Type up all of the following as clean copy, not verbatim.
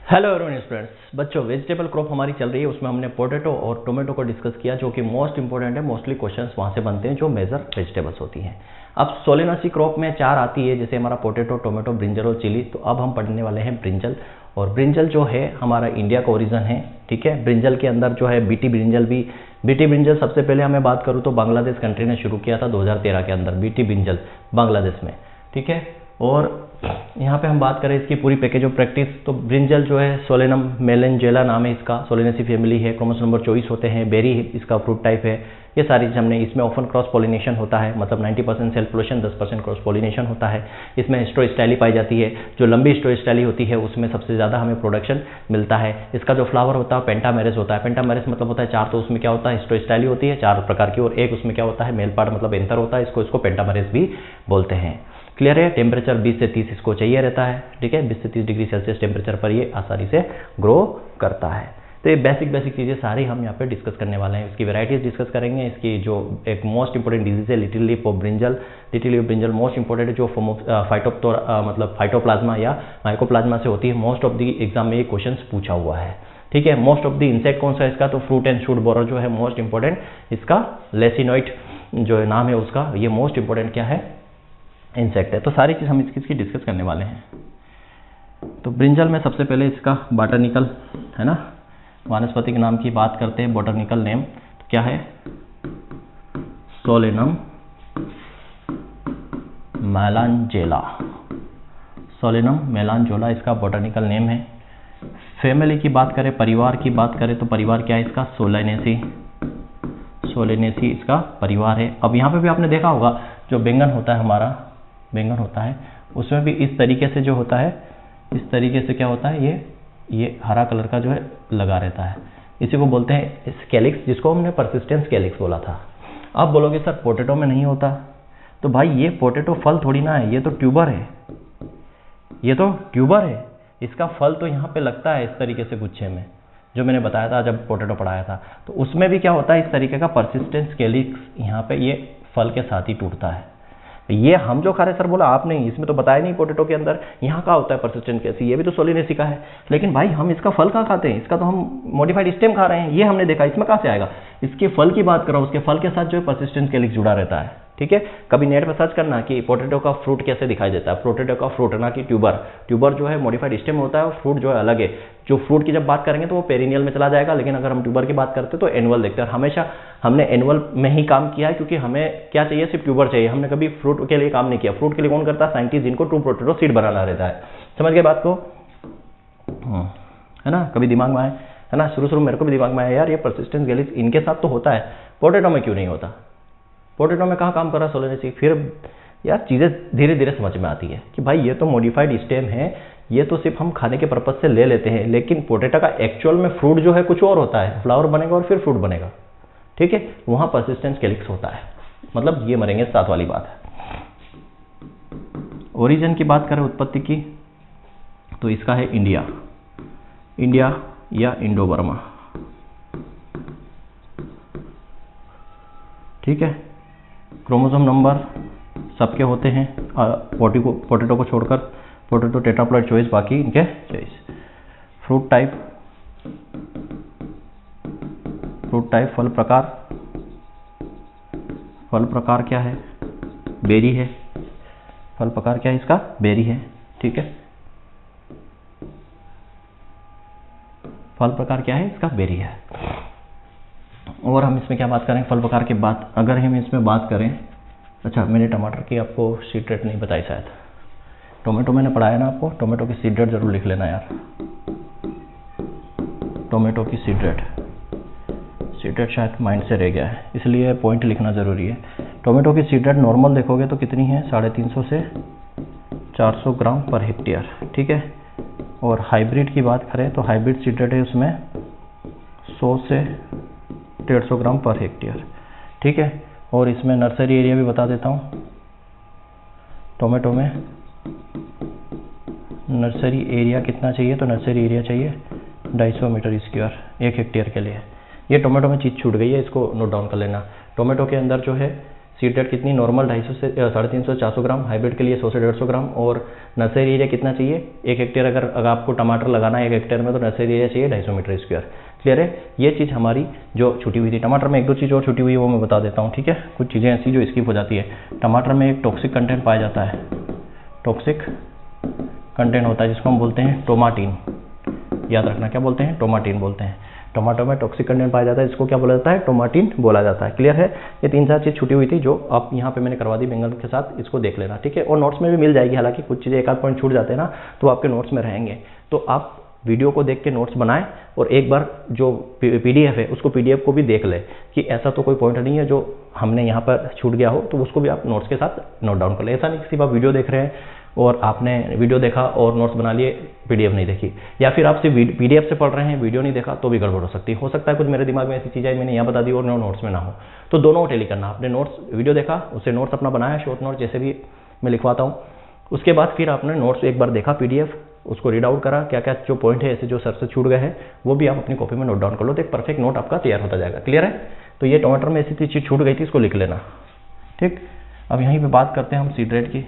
Hello everyone students, बच्चों vegetable crop हमारी चल रही है, उसमें हमने पोटैटो और टोमेटो को डिस्कस किया जो कि मोस्ट इंपॉर्टेंट है। मोस्टली क्वेश्चंस वहाँ से बनते हैं जो मेजर वेजिटेबल्स होती हैं। अब सोलेनासी क्रॉप में 4 आती है, जैसे हमारा पोटैटो, टोमेटो, ब्रिंजल और चिली। तो अब हम पढ़ने वाले हैं ब्रिंजल। और ब्रिंजल जो है हमारा इंडिया का ओरिजन है, ठीक है। ब्रिंजल के अंदर जो है बीटी ब्रिंजल सबसे पहले हमें बात करूँ तो बांग्लादेश कंट्री ने शुरू किया था 2013 के अंदर, बीटी ब्रिंजल बांग्लादेश में, ठीक है। और यहाँ पे हम बात करें इसकी पूरी पैकेज ऑफ प्रैक्टिस, तो ब्रिंजल जो है सोलेनम मेलेंजेला नाम है इसका, सोलेनेसी फैमिली है, क्रोमोसोम नंबर 24 होते हैं, बेरी इसका फ्रूट टाइप है। ये सारी चीज़ हमने, इसमें ऑफन क्रॉस पॉलिनेशन होता है, मतलब 90% सेल्फ पोलिनेशन, 10% क्रॉस पॉलिनेशन होता है। इसमें स्टोइस्टाइली पाई जाती है, जो लंबी स्टोइस्टाइली होती है उसमें सबसे ज़्यादा हमें प्रोडक्शन मिलता है। इसका जो फ्लावर होता है पेंटामेरस होता है। पेंटामेरस मतलब होता है 4, तो उसमें क्या होता है स्टोइस्टाइली होती है 4 प्रकार की, और एक उसमें क्या होता है मेल पार्ट मतलब एंथर होता है, इसको पेंटामेरस भी बोलते हैं। क्लियर है। टेम्परेचर 20 से 30 इसको चाहिए रहता है, ठीक है। 20 से 30 डिग्री सेल्सियस टेम्परेचर पर ये आसानी से ग्रो करता है। तो ये बेसिक चीज़ें सारी हम यहाँ पे डिस्कस करने वाले हैं। इसकी वैरायटीज डिस्कस करेंगे। इसकी जो एक मोस्ट इंपॉर्टेंट डिजीज है little leaf of brinjal, little leaf brinjal most important है, जो फॉर्म ऑफ मतलब फाइटोप्लाज्मा या माइकोप्लाज्मा से होती है। मोस्ट ऑफ द एग्जाम में ये क्वेश्चन पूछा हुआ है, ठीक है। मोस्ट ऑफ द इंसेक्ट कौन सा है इसका, तो फ्रूट एंड शूट बोरर जो है मोस्ट इंपॉर्टेंट, इसका लेसिनोइड जो नाम है उसका, ये मोस्ट इंपॉर्टेंट क्या है इंसेक्ट है। तो सारी चीज़ हम इसकी डिस्कस करने वाले हैं। तो ब्रिंजल में सबसे पहले इसका बॉटनिकल है ना, वानस्पतिक नाम की बात करते हैं। बॉटनिकल नेम तो क्या है, सोलेनम मेलांजेला, सोलेनम मेलांजेला इसका बॉटनिकल नेम है। फैमिली की बात करें, परिवार की बात करें, तो परिवार क्या है इसका, सोलेनेसी इसका परिवार है। अब यहाँ पे भी आपने देखा होगा जो बैंगन होता है हमारा, बैंगन होता है उसमें भी इस तरीके से जो होता है, इस तरीके से क्या होता है, ये हरा कलर का जो है लगा रहता है, इसी को बोलते हैं स्केलिक्स, जिसको हमने परसिस्टेंट स्केलिक्स बोला था। अब बोलोगे सर पोटैटो में नहीं होता, तो भाई ये पोटैटो फल थोड़ी ना है, ये तो ट्यूबर है, ये तो ट्यूबर है। इसका फल तो यहाँ पे लगता है इस तरीके से गुच्छे में, जो मैंने बताया था जब पोटैटो पढ़ाया था। तो उसमें भी क्या होता है, इस तरीके का परसिस्टेंट स्केलिक्स यहाँ पे ये फल के साथ ही टूटता है। ये हम जो खा रहे सर बोला आप नहीं, इसमें तो बताया नहीं पोटैटो के अंदर यहाँ का होता है परसिस्टेंट कैसी, ये भी तो सोलेनेसी का है। लेकिन भाई हम इसका फल कहाँ खाते हैं, इसका तो हम मॉडिफाइड स्टेम खा रहे हैं, ये हमने देखा, इसमें कहाँ से आएगा। इसके फल की बात करो, उसके फल के साथ जो है परसिस्टेंट स्केलिक्स जुड़ा रहता है, ठीक है। कभी नेट पर सर्च करना कि पोटैटो का फ्रूट कैसे दिखाई देता है, पोटैटो का फ्रूट ना कि ट्यूबर जो है मॉडिफाइड स्टेम होता है और फ्रूट जो है अलग है। जो फ्रूट की जब बात करेंगे तो वो पेरिनियल में चला जाएगा, लेकिन अगर हम ट्यूबर की बात करते हैं तो एनुअल देखते हैं। हमेशा हमने एनुअल में ही काम किया है, क्योंकि हमें क्या चाहिए, सिर्फ ट्यूबर चाहिए। हमने कभी फ्रूट के लिए काम नहीं किया। फ्रूट के लिए कौन करता है, साइंटिस्ट, जिनको ट्रू पोटैटो सीड बनाना रहता है। समझ गए बात को, है ना। कभी दिमाग में आए, है ना, शुरू मेरे को भी दिमाग में आया यार ये परसिस्टेंट स्केलिक्स इनके साथ तो होता है, पोटैटो में क्यों नहीं होता, पोटैटो में कहाँ काम कर रहा है सोलेनेसी। फिर यार चीज़ें धीरे धीरे समझ में आती है कि भाई ये तो मॉडिफाइड स्टेम है, ये तो सिर्फ हम खाने के पर्पज से ले लेते हैं, लेकिन पोटैटो का एक्चुअल में फ्रूट जो है कुछ और होता है, फ्लावर बनेगा और फिर फ्रूट बनेगा, ठीक है। वहाँ परसिस्टेंट स्केलिक्स होता है, मतलब ये मरेंगे साथ वाली बात है। ओरिजिन की बात करें, उत्पत्ति की, तो इसका है इंडिया या इंडो बर्मा, ठीक है। क्रोमोसोम नंबर सबके होते हैं, पोटैटो को छोड़कर, पोटैटो टेट्राप्लॉइड चॉइस, बाकी इनके चॉइस। फ्रूट टाइप फल प्रकार क्या है, बेरी है। फल प्रकार क्या है इसका, बेरी है, ठीक है। फल प्रकार क्या है इसका, बेरी है। और हम इसमें क्या बात करें फल प्रकार के बाद, अगर हम इसमें बात करें, अच्छा मैंने टमाटर की आपको सीड रेट नहीं बताई शायद, टोमेटो मैंने पढ़ाया ना आपको, टोमेटो की सीड रेट जरूर लिख लेना यार। टोमेटो की सीड रेट शायद माइंड से रह गया है, इसलिए पॉइंट लिखना ज़रूरी है। टोमेटो की सीड रेट नॉर्मल देखोगे तो कितनी है, 350 से 400 ग्राम पर हेक्टेयर, ठीक है। और हाइब्रिड की बात करें तो हाइब्रिड सीड रेट है उसमें 100 से 150 ग्राम पर हेक्टेयर, ठीक है। और इसमें नर्सरी एरिया भी बता देता हूँ, टोमेटो में नर्सरी एरिया कितना चाहिए, तो नर्सरी एरिया चाहिए 250 मीटर स्क्वायर 1 हेक्टेयर के लिए। ये टोमेटो में चीज़ छूट गई है, इसको नोट डाउन कर लेना। टोमेटो के अंदर जो है सीड रेट कितनी नॉर्मल 250 से 350 400 ग्राम, हाइब्रिड के लिए 100 से 150 ग्राम। और नर्सरी एरिया कितना चाहिए 1 हेक्टेयर, अगर आपको टमाटर लगाना है 1 हेक्टेयर में तो नर्सरी एरिया चाहिए 250 मीटर स्क्वायर। क्लियर है। ये चीज़ हमारी जो छूटी हुई थी। टमाटर में एक दो चीज़ और छूटी हुई है वो मैं बता देता हूँ, ठीक है। कुछ चीज़ें ऐसी जो स्किप हो जाती है। टमाटर में एक टॉक्सिक कंटेंट पाया जाता है, टॉक्सिक कंटेंट होता है जिसको हम बोलते हैं टोमाटीन। याद रखना क्या बोलते हैं, टोमाटीन बोलते हैं। टमाटो में टॉक्सिक कंटेंट पाया जाता है, इसको क्या बोला जाता है, टोमाटीन बोला जाता है। क्लियर है। ये 3-4 चीज़ छूटी हुई थी जो आप यहाँ पे मैंने करवा दी बैंगन के साथ, इसको देख लेना, ठीक है। और नोट्स में भी मिल जाएगी, हालांकि कुछ चीज़ें एक आध पॉइंट छूट जाते हैं ना तो आपके नोट्स में रहेंगे। तो आप वीडियो को देख के नोट्स बनाएं और एक बार जो PDF है उसको PDF को भी देख ले कि ऐसा तो कोई पॉइंट नहीं है जो हमने यहाँ पर छूट गया हो, तो उसको भी आप नोट्स के साथ नोट डाउन कर ले। ऐसा नहीं कि सिर्फ आप वीडियो देख रहे हैं और आपने वीडियो देखा और नोट्स बना लिए, PDF नहीं देखी, या फिर आप सिर्फ PDF से पढ़ रहे हैं वीडियो नहीं देखा तो भी गड़बड़ हो सकती है। हो सकता है कुछ मेरे दिमाग में ऐसी चीज़ आई मैंने यहाँ बता दी और नोट्स में ना हो, तो दोनों टेली करना। आपने नोट्स वीडियो देखा, उससे नोट्स अपना बनाया, शॉर्ट नोट जैसे भी मैं लिखवाता हूँ। उसके बाद फिर आपने नोट्स एक बार देखा PDF, उसको रीड आउट करा, क्या क्या जो पॉइंट है ऐसे जो सर से छूट गए हैं वो भी आप अपनी कॉपी में नोट डाउन कर लो, तो एक परफेक्ट नोट आपका तैयार होता जाएगा। क्लियर है। तो ये टमाटर में ऐसी चीज़ छूट गई थी, इसको लिख लेना, ठीक। अब यहीं पे बात करते हैं हम सीड रेट की।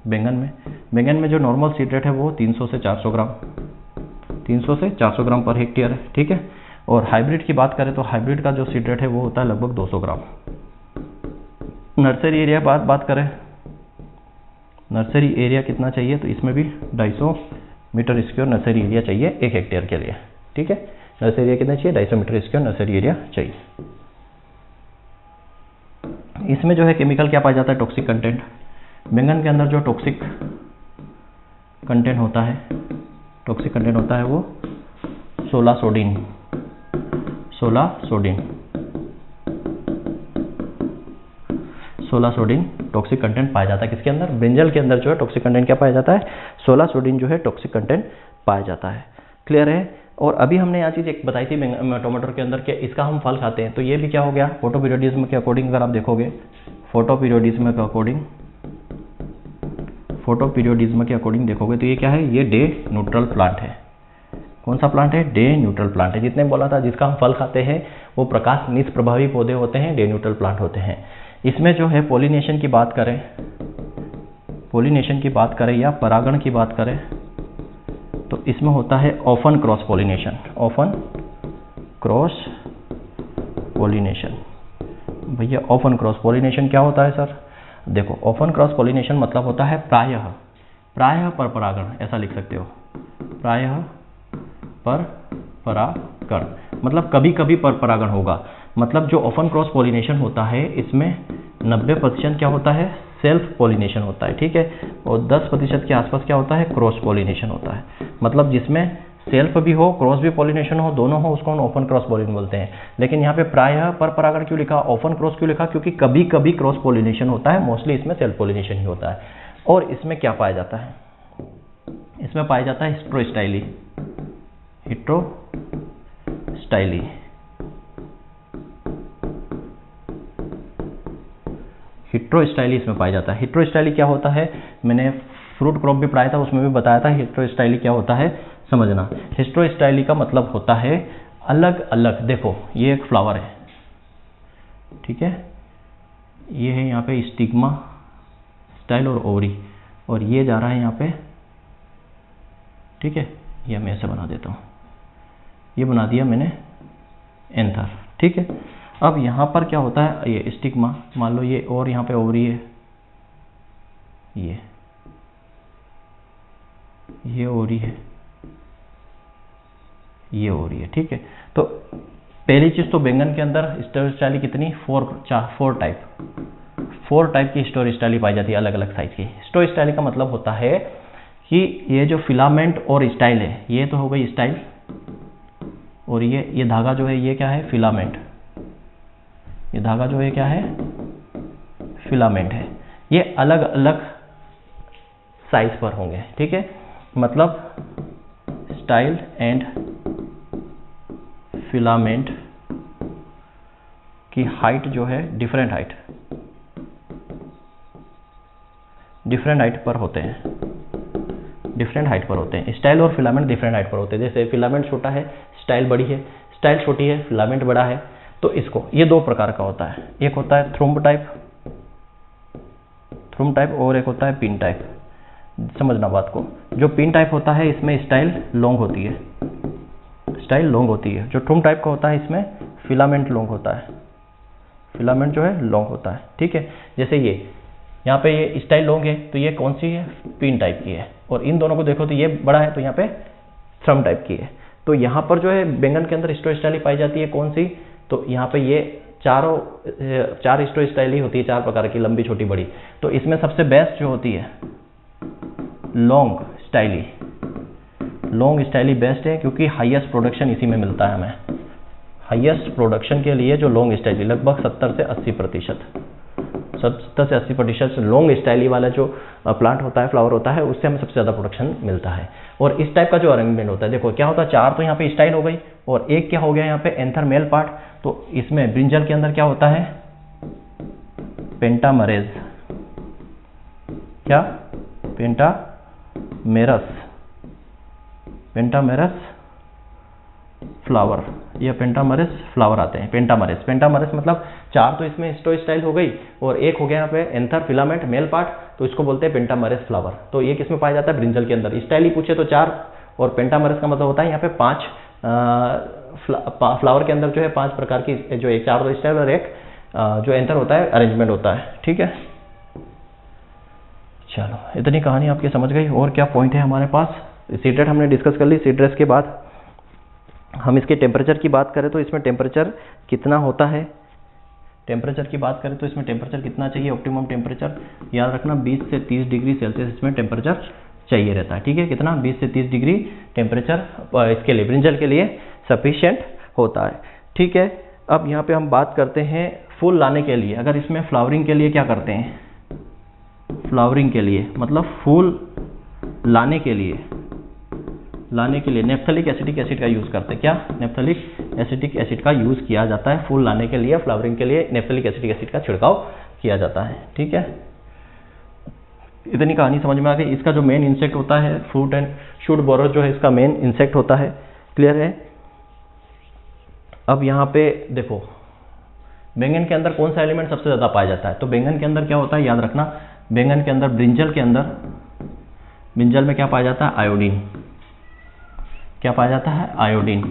बैंगन में जो नॉर्मल सीड रेट है वो 300 से 400 ग्राम, 300 से 400 ग्राम पर हेक्टेयर है, ठीक है। और हाइब्रिड की बात करें तो हाइब्रिड का जो सीड रेट है वो होता है लगभग 200 ग्राम। नर्सरी एरिया बात करें, नर्सरी एरिया कितना चाहिए, तो इसमें भी 250 मीटर स्क्वायर नर्सरी एरिया चाहिए 1 हेक्टेयर के लिए, ठीक है। नर्सरी एरिया कितना चाहिए, 250 मीटर स्क्वायर नर्सरी एरिया चाहिए। इसमें जो है केमिकल क्या पाया जाता है, टॉक्सिक कंटेंट। बैंगन के अंदर जो टॉक्सिक कंटेंट होता है, टॉक्सिक कंटेंट होता है वो 16 सोडिन, 16 सोडिन टॉक्सिक कंटेंट पाया जाता है। किसके अंदर, ब्रिंजल के अंदर जो है टॉक्सिक कंटेंट क्या पाया जाता है, 16 सोडिन जो है टॉक्सिक कंटेंट पाया जाता है। क्लियर है। और अभी हमने यहाँ चीज़ एक बताई थी टमाटर के अंदर कि इसका हम फल खाते हैं, तो ये भी क्या हो गया, फोटोपीरियोडिज्म के अकॉर्डिंग अगर आप देखोगे, फोटोपीरियोडिज्म के अकॉर्डिंग देखोगे तो ये क्या है, ये डे न्यूट्रल प्लांट है। कौन सा प्लांट है, डे न्यूट्रल प्लांट है। जितने बोला था जिसका हम फल खाते हैं वो प्रकाश निष्प्रभावी पौधे होते हैं, डे न्यूट्रल प्लांट होते हैं। इसमें जो है पॉलिनेशन की बात करें या परागण की बात करें तो इसमें होता है open cross pollination, open cross pollination. भैया ओपन क्रॉस पॉलिनेशन क्या होता है सर, देखो ओपन क्रॉस पॉलिनेशन मतलब होता है प्रायः पर परागण, ऐसा लिख सकते हो, प्रायः पर परागण, मतलब कभी कभी पर परागण होगा। मतलब जो ओपन क्रॉस पॉलिनेशन होता है इसमें 90% क्या होता है, सेल्फ पॉलिनेशन होता है, ठीक है। और 10% के आसपास क्या होता है, क्रॉस पॉलिनेशन होता है। मतलब जिसमें सेल्फ भी हो, क्रॉस भी पॉलिनेशन हो, दोनों हो, उसको हम ओपन क्रॉस पॉलिनेशन बोलते हैं। लेकिन यहाँ पे प्रायः पर परागण क्यों लिखा, ओपन क्रॉस क्यों लिखा, क्योंकि कभी कभी क्रॉस पॉलिनेशन होता है, मोस्टली इसमें सेल्फ पॉलिनेशन ही होता है। और इसमें क्या पाया जाता है, इसमें पाया जाता है हिस्ट्रोस्टाइली, हिस्ट्रोस्टाइली इसमें पाया जाता है। हिस्ट्रोस्टाइली क्या होता है, मैंने फ्रूट क्रॉप भी पढ़ाया था, उसमें भी बताया था हिस्ट्रोस्टाइली क्या होता है, समझना। हिस्ट्रोस्टाइली का मतलब होता है अलग अलग, देखो ये एक फ्लावर है, ठीक है, ये है यहाँ पे स्टिग्मा, स्टाइल और ओवरी, और ये जा रहा है यहाँ पे, ठीक है। ये मैं ऐसे बना देता हूँ, ये बना दिया मैंने एंथर, ठीक है। अब यहाँ पर क्या होता है, ये स्टिग्मा मान लो ये, और यहाँ पे ओवरी है, ये ओवरी है, ये ओवरी है, ठीक है। तो पहली चीज तो बैंगन के अंदर हिस्टोस्टाइली कितनी, 4 टाइप की हिस्टोस्टाइली पाई जाती है, अलग अलग साइज की। हिस्टोस्टाइली का मतलब होता है कि ये जो फिलामेंट और स्टाइल है, ये तो हो गई स्टाइल, और ये धागा जो है ये क्या है, फिलामेंट, ये धागा जो है क्या है, फिलामेंट है। ये अलग अलग साइज पर होंगे, ठीक है। मतलब स्टाइल एंड फिलामेंट की हाइट जो है डिफरेंट हाइट पर होते हैं, स्टाइल और फिलामेंट डिफरेंट हाइट पर होते हैं। जैसे फिलामेंट छोटा है, स्टाइल बड़ी है, स्टाइल छोटी है, फिलामेंट बड़ा है। तो इसको, ये 2 प्रकार का होता है, एक होता है थ्रोम्ब टाइप थ्रूम टाइप और एक होता है पिन टाइप। समझना बात को, जो पिन टाइप होता है इसमें स्टाइल लॉन्ग होती है, स्टाइल लॉन्ग होती है। जो थ्रूम टाइप का होता है इसमें फिलामेंट लॉन्ग होता है, फिलामेंट जो है लॉन्ग होता है। ठीक है, जैसे ये यहाँ पे ये स्टाइल लॉन्ग है तो ये कौन सी है, पिन टाइप की है, और इन दोनों को देखो तो ये बड़ा है तो यहाँ पे थ्रम टाइप की है। तो यहाँ पर जो है बैंगन के अंदर स्टो स्टाइल पाई जाती है कौन सी, तो यहाँ पे ये चार स्टो स्टाइल ही होती है, 4 प्रकार की, लंबी छोटी बड़ी। तो इसमें सबसे बेस्ट जो होती है long styli, long styli best है क्योंकि हाईएस्ट प्रोडक्शन इसी में मिलता है हमें। हाईएस्ट प्रोडक्शन के लिए जो लॉन्ग स्टाइली लगभग 70 से 80% लॉन्ग स्टाइली वाला जो प्लांट होता है, फ्लावर होता है, उससे हमें सबसे ज़्यादा प्रोडक्शन मिलता है। और इस टाइप का जो अरेंजमेंट होता है, देखो क्या होता है, 4 तो यहाँ पे स्टाइल हो गई और एक क्या हो गया यहाँ पे एंथर मेल पार्ट। तो इसमें ब्रिंजल के अंदर क्या होता है, पेंटामेरेस, क्या पेंटामेरस फ्लावर, ये पेंटामेरस फ्लावर आते हैं। पेंटामेरस मतलब 4 तो इसमें स्टो स्टाइल हो गई और एक हो गया यहाँ पे एंथर फिलामेंट मेल पार्ट, तो इसको बोलते हैं पेंटामेरस फ्लावर। तो ये किसमें पाया जाता है, ब्रिंजल के अंदर। स्टाइल ही पूछे तो 4, और पेंटामेरस का मतलब होता है यहाँ पे 5 फ्लावर के अंदर जो है 5 प्रकार की, जो एक 4 स्टाइल और एक जो एंथर होता है अरेंजमेंट होता है। ठीक है, चलो इतनी कहानी आपकी समझ गई। और क्या पॉइंट है हमारे पास, सीड्रेट हमने डिस्कस कर ली। सीड्रेट्स के बाद हम इसके टेम्परेचर की बात करें तो इसमें टेम्परेचर कितना होता है, टेम्परेचर की बात करें तो इसमें टेम्परेचर कितना चाहिए, ऑप्टिमम टेम्परेचर याद रखना 20 से 30 डिग्री सेल्सियस इसमें टेम्परेचर चाहिए रहता है। ठीक है, कितना, 20 से 30 डिग्री टेम्परेचर इसके लिए, ब्रिंजल के लिए सफिशिएंट होता है। ठीक है, अब यहाँ पे हम बात करते हैं फूल लाने के लिए। अगर इसमें फ्लावरिंग के लिए क्या करते हैं, फ्लावरिंग के लिए मतलब फूल लाने के लिए नेप्थलिक एसिटिक एसिड का यूज़ करते हैं। क्या, नेप्थलिक एसिटिक एसिड का यूज़ किया जाता है फूल लाने के लिए, फ्लावरिंग के लिए नेप्थलिक एसिटिक एसिड का छिड़काव किया जाता है। ठीक है, इतनी कहानी समझ में आ गई। इसका जो मेन इंसेक्ट होता है फ्रूट एंड शूट बोरर जो है इसका मेन इंसेक्ट होता है। क्लियर है। अब यहाँ पे देखो बैंगन के अंदर कौन सा एलिमेंट सबसे ज़्यादा पाया जाता है, तो बैंगन के अंदर क्या होता है, याद रखना, बैंगन के अंदर ब्रिंजल में क्या पाया जाता है, आयोडीन। क्या पाया जाता है, आयोडीन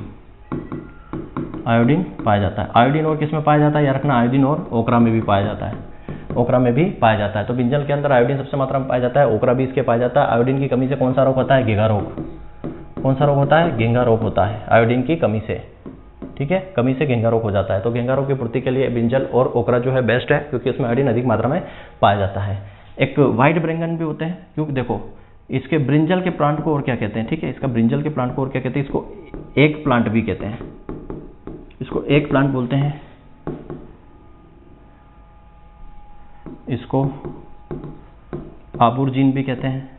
पाया जाता है। आयोडीन और किस में पाया जाता है, याद रखना, आयोडीन और ओकरा में भी पाया जाता है, ओकरा में भी पाया जाता है। तो ब्रिंजल के अंदर आयोडीन सबसे मात्रा में पाया जाता है, ओकरा भी इसके पाया जाता है। आयोडीन की कमी से कौन सा रोग होता है, घेंघा रोग। कौन सा रोग होता है, घेंघा रोग होता है आयोडीन की कमी से। ठीक है, कमी से घेंघा रोग हो जाता है। तो घेंघा रोग की पूर्ति के लिए ब्रिंजल और ओकरा जो है बेस्ट है क्योंकि इसमें आयोडीन अधिक मात्रा में पाया जाता है। एक वाइट बैंगन भी होते हैं, क्योंकि देखो इसके ब्रिंजल के प्लांट को और क्या कहते हैं, ठीक है, इसका ब्रिंजल के प्लांट को और क्या कहते हैं, इसको एक प्लांट भी कहते हैं, इसको एक प्लांट बोलते हैं, इसको आबुर्जीन भी कहते हैं।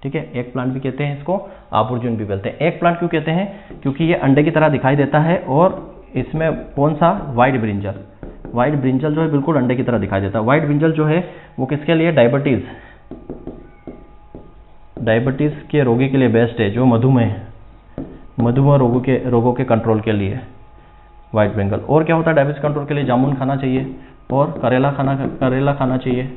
ठीक है, एक प्लांट भी कहते हैं, इसको आबुर्जीन भी बोलते हैं। एक प्लांट क्यों कहते हैं, क्योंकि ये अंडे की तरह दिखाई देता है और इसमें कौन सा, वाइट ब्रिंजल जो है बिल्कुल अंडे की तरह दिखाई देता है। वाइट ब्रिंजल जो है वो किसके लिए, डायबिटीज के रोगी के लिए बेस्ट है, जो मधुमेह रोगों के कंट्रोल के लिए वाइट ब्रिंजल। और क्या होता है डायबिटीज कंट्रोल के लिए, जामुन खाना चाहिए और करेला खाना चाहिए।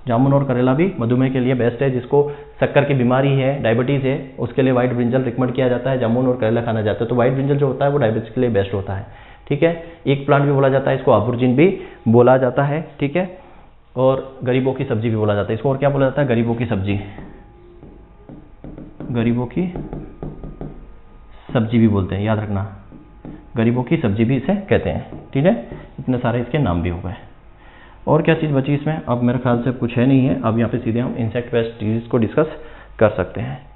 जामुन और करेला भी मधुमेह के लिए बेस्ट है, जिसको शक्कर की बीमारी है, डायबिटीज है, उसके लिए वाइट ब्रिंजल रिकमेंड किया जाता है, जामुन और करेला खाना जाता है। तो वाइट ब्रिंजल जो होता है वो डायबिटीज के लिए बेस्ट होता है। ठीक है, एक प्लांट भी बोला जाता है, इसको आबुर्जीन भी बोला जाता है। ठीक है, और गरीबों की सब्जी भी बोला जाता है, इसको और क्या बोला जाता है, गरीबों की सब्जी भी बोलते हैं, याद रखना, गरीबों की सब्जी भी इसे कहते हैं। ठीक है, इतने सारे इसके नाम भी हो गए। और क्या चीज़ बची इसमें, अब मेरे ख्याल से कुछ है नहीं है। अब यहाँ पे सीधे हम इंसेक्ट पेस्ट डिजीज को डिस्कस कर सकते हैं,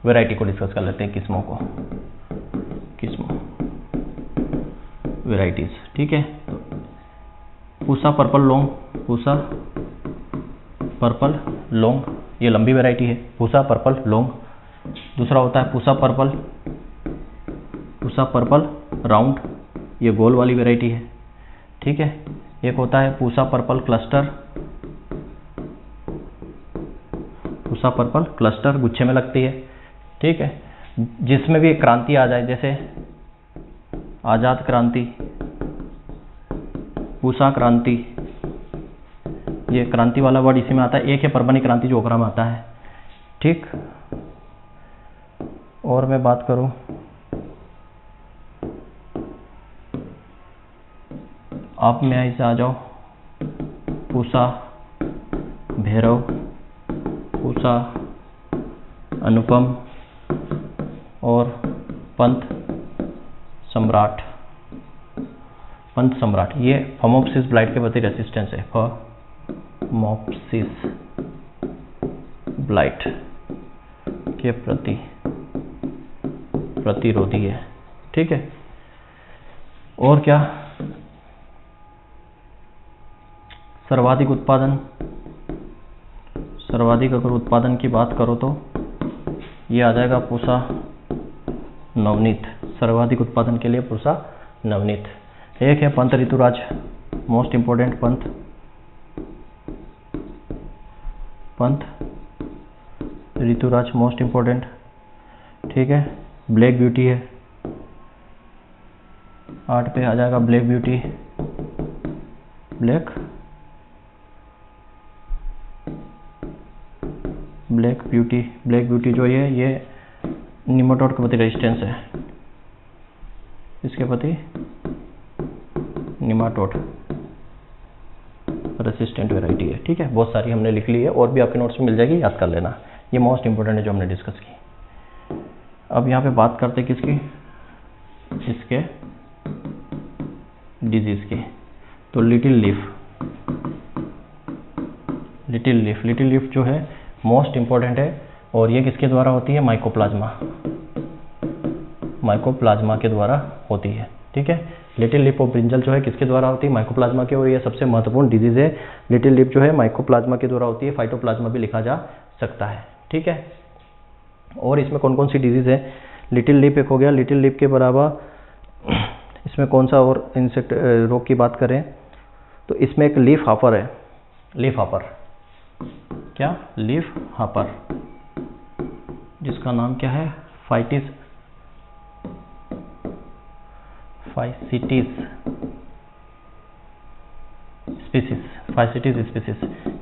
वैरायटी को डिस्कस कर लेते हैं, किस्मों वैरायटीज। ठीक है, पूसा पर्पल लॉन्ग, ये लंबी वैरायटी है, पूसा पर्पल लॉन्ग। दूसरा होता है पूसा पर्पल राउंड, ये गोल वाली वैरायटी है। ठीक है, एक होता है पूसा पर्पल क्लस्टर, गुच्छे में लगती है। ठीक है, जिसमें भी क्रांति आ जाए, जैसे आजाद क्रांति, पूसा क्रांति, ये क्रांति वाला वर्ड इसी में आता है। एक है परमाणु क्रांति जो ओकरा में आता है, ठीक। और मैं बात करूं, आप में ऐसे आ जाओ, पूषा, भैरव, पूषा, अनुपम और पंत सम्राट। पंत सम्राट ये फमोप्सिस ब्लाइट के प्रति रेसिस्टेंस है, फमोप्सिस ब्लाइट के प्रति प्रतिरोधी है, ठीक है। और क्या, सर्वाधिक उत्पादन, सर्वाधिक अगर उत्पादन की बात करो तो ये आ जाएगा पूषा नवनीत, सर्वाधिक उत्पादन के लिए पूषा नवनीत। एक है Pant Rituraj, most important, Pant Rituraj most important, ठीक है। ब्लैक ब्यूटी है, 8 पे आ जाएगा black beauty, black beauty. Black beauty जो ये निमेटोड के प्रति रेजिस्टेंस है, इसके प्रति निमेटोड रेसिस्टेंट वैरायटी है, ठीक है। बहुत सारी हमने लिख ली है, और भी आपके नोट्स में मिल जाएगी, याद कर लेना। ये मोस्ट इंपोर्टेंट है जो हमने डिस्कस की। अब यहाँ पे बात करते किसकी, इसके डिजीज की। तो लिटिल लीफ जो है मोस्ट इंपॉर्टेंट है, और ये किसके द्वारा होती है, माइकोप्लाज्मा के द्वारा होती है, ठीक है। लिटिल लीफ ऑफ ब्रिंजल जो है किसके द्वारा होती है, माइकोप्लाज्मा के, और ये सबसे महत्वपूर्ण डिजीज है। लिटिल लीफ जो है माइकोप्लाज्मा के द्वारा होती है, फाइटोप्लाज्मा भी लिखा जा सकता है, ठीक है। और इसमें कौन कौन सी डिजीज है, लिटिल लीफ एक हो गया। लिटिल लीफ के बराबर इसमें कौन सा और इंसेक्ट रोग की बात करें तो इसमें एक लीफ हॉपर है, लीफ हॉपर, जिसका नाम क्या है, फाइसिटिस स्पीसीज।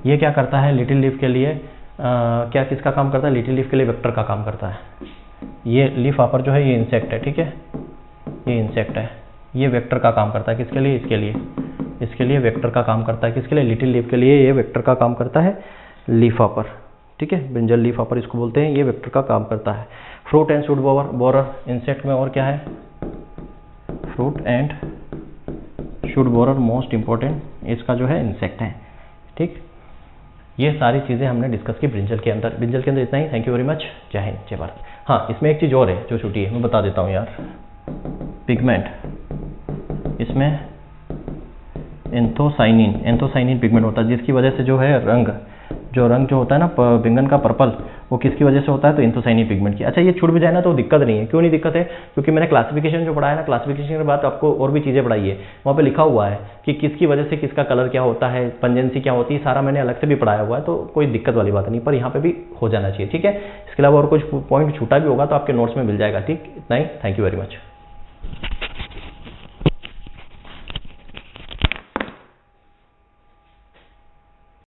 ये क्या करता है लिटिल लीफ के लिए, क्या किसका काम करता है, लिटिल लीफ के लिए वेक्टर का काम करता है। ये लीफ हॉपर जो है ये इंसेक्ट है, ठीक है, ये इंसेक्ट है, ये वेक्टर का काम करता है, किसके लिए, इसके लिए वेक्टर का काम करता है, किसके लिए, लिटिल लीफ के लिए ये वेक्टर का काम करता है, लीफ हॉपर, ठीक है, ब्रिंजल लीफ हॉपर इसको बोलते हैं, ये वेक्टर का काम करता है। Fruit and shoot borer insect में और क्या है, fruit and shoot borer most important इसका जो है इंसेक्ट है, ठीक। ये सारी चीज़ें हमने डिस्कस की ब्रिंजल के अंदर इतना ही। थैंक यू वेरी मच, जय हिंद, जय भारत। हाँ, इसमें एक चीज़ और है जो छूटी है, मैं बता देता हूँ यार, पिगमेंट, इसमें एंथोसाइनिन पिगमेंट होता है, जिसकी वजह से जो है रंग जो होता है ना बैंगन का पर्पल, वो किसकी वजह से होता है, तो एंथोसाइनिन पिगमेंट की। अच्छा, ये छूट भी जाए ना तो दिक्कत नहीं है। क्यों नहीं दिक्कत है, क्योंकि मैंने क्लासिफिकेशन जो पढ़ाया ना, क्लासिफिकेशन के बाद आपको और भी चीज़ें पढ़ाई है, वहाँ पे लिखा हुआ है कि किसकी वजह से किसका कलर क्या होता है, पंजेंसी क्या होती है, सारा मैंने अलग से भी पढ़ाया हुआ है, तो कोई दिक्कत वाली बात नहीं, पर यहाँ पे भी हो जाना चाहिए, ठीक है। इसके अलावा और कुछ पॉइंट छूटा भी होगा तो आपके नोट्स में मिल जाएगा, ठीक। इतना ही, थैंक यू वेरी मच।